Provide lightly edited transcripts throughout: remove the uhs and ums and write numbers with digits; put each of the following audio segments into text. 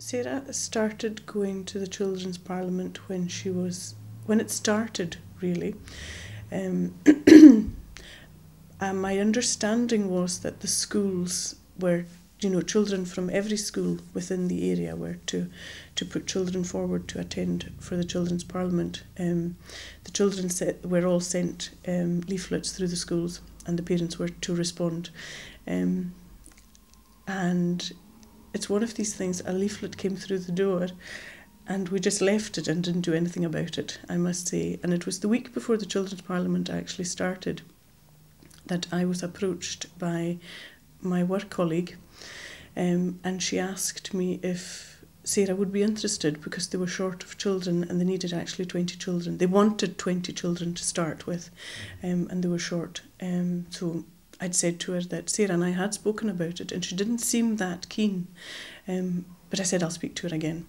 Sarah started going to the Children's Parliament when it started, really. My understanding was that the schools were, children from every school within the area were to put children forward to attend for the Children's Parliament. The children were all sent leaflets through the schools, and the parents were to respond. And it's one of these things, a leaflet came through the door and we just left it and didn't do anything about it, I must say. And it was the week before the Children's Parliament actually started that I was approached by my work colleague, and she asked me if Sarah would be interested, because they were short of children and they needed actually 20 children. They wanted 20 children to start with, and they were short. So I'd said to her that Sarah and I had spoken about it, and she didn't seem that keen. But I said I'll speak to her again,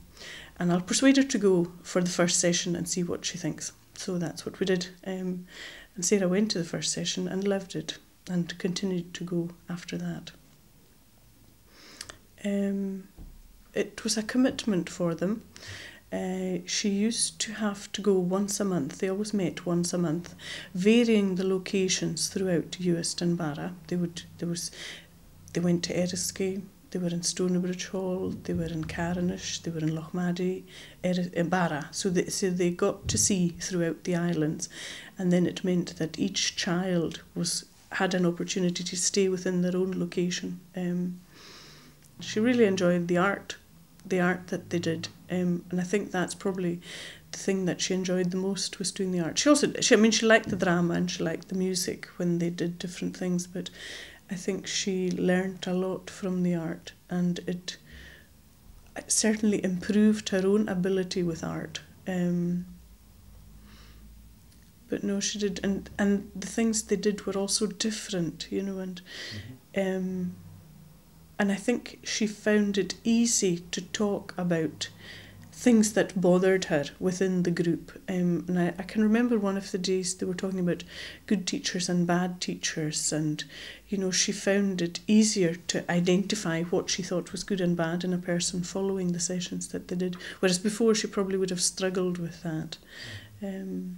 and I'll persuade her to go for the first session and see what she thinks. So that's what we did. And Sarah went to the first session and loved it, and continued to go after that. It was a commitment for them. She used to have to go once a month. They always met once a month, varying the locations throughout Uist and Barra. They went to Eriskay, they were in Stonebridge Hall, they were in Carinish, they were in Lochmaddy, Barra. So they got to see throughout the islands, and then it meant that each child had an opportunity to stay within their own location. She really enjoyed the art that they did, and I think that's probably the thing that she enjoyed the most, was doing the art. She liked the drama and she liked the music when they did different things, but I think she learnt a lot from the art, and it certainly improved her own ability with art. But no, she did, and the things they did were also different, and I think she found it easy to talk about things that bothered her within the group. And I can remember one of the days they were talking about good teachers and bad teachers, and she found it easier to identify what she thought was good and bad in a person following the sessions that they did, whereas before she probably would have struggled with that. And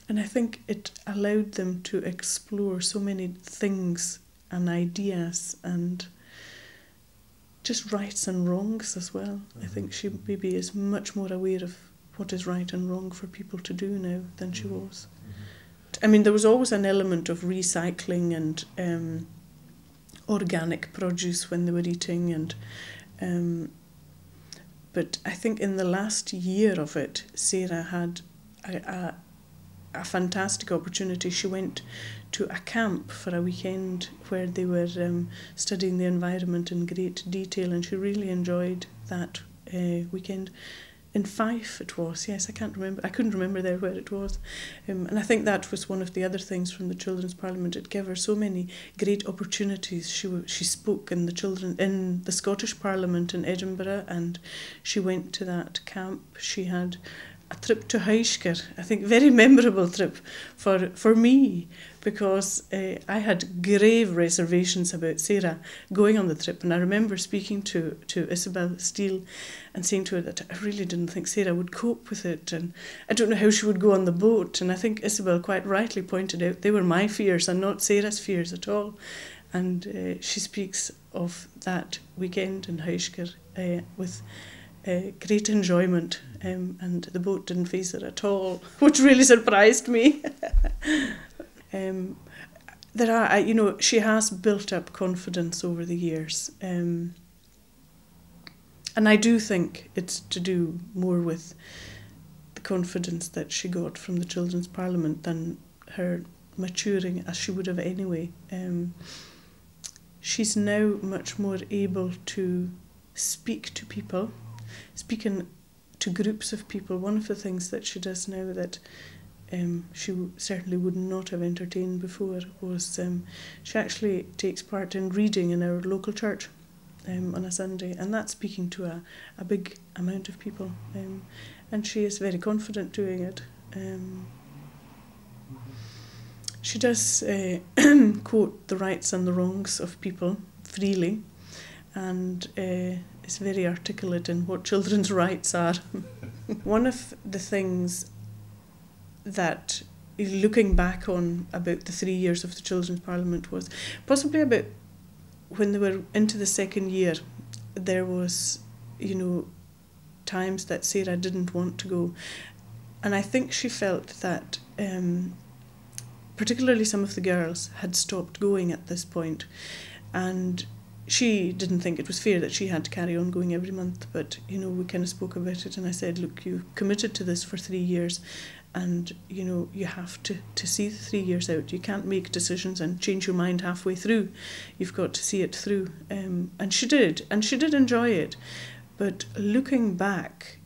I think it allowed them to explore so many things and ideas, and just rights and wrongs as well. I think she maybe is much more aware of what is right and wrong for people to do now than she was. I mean, there was always an element of recycling and organic produce when they were eating, and but I think in the last year of it, Sarah had a fantastic opportunity. She went to a camp for a weekend where they were studying the environment in great detail, and she really enjoyed that weekend. In Fife it was, yes, I couldn't remember there where it was. And I think that was one of the other things from the Children's Parliament. It gave her so many great opportunities. She spoke in the Scottish Parliament in Edinburgh, and she went to that camp. She had a trip to Huisker, I think very memorable trip for me, because I had grave reservations about Sarah going on the trip, and I remember speaking to Isabell Steele and saying to her that I really didn't think Sarah would cope with it, and I don't know how she would go on the boat. And I think Isabell quite rightly pointed out they were my fears and not Sarah's fears at all. And she speaks of that weekend in Huisker with great enjoyment, and the boat didn't faze her at all, which really surprised me. She has built up confidence over the years, and I do think it's to do more with the confidence that she got from the Children's Parliament than her maturing, as she would have anyway. She's now much more able to speak to people, speaking to groups of people. One of the things that she does now that she certainly would not have entertained before was she actually takes part in reading in our local church on a Sunday, and that's speaking to a big amount of people, and she is very confident doing it. She does quote the rights and the wrongs of people freely, and is very articulate in what children's rights are. One of the things that, looking back on about the 3 years of the Children's Parliament, was possibly about when they were into the second year, there was, times that Sarah didn't want to go. And I think she felt that particularly some of the girls had stopped going at this point, and she didn't think it was fair that she had to carry on going every month. But we kind of spoke about it, and I said, look, you committed to this for 3 years, and you have to see the 3 years out. You can't make decisions and change your mind halfway through. You've got to see it through. And she did enjoy it. But looking back,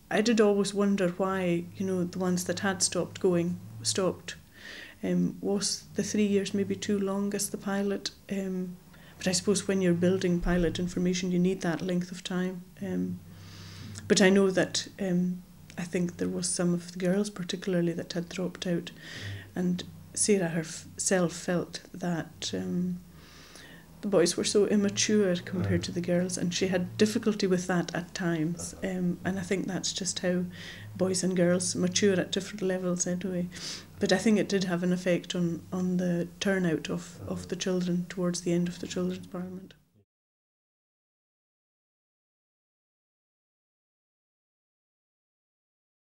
I did always wonder why, the ones that had stopped going stopped. Was the 3 years maybe too long as the pilot? But I suppose when you're building pilot information, you need that length of time. But I know that I think there was some of the girls particularly that had dropped out, and Sarah herself felt that the boys were so immature compared to the girls, and she had difficulty with that at times. And I think that's just how boys and girls mature at different levels anyway. But I think it did have an effect on the turnout of the children towards the end of the Children's Parliament.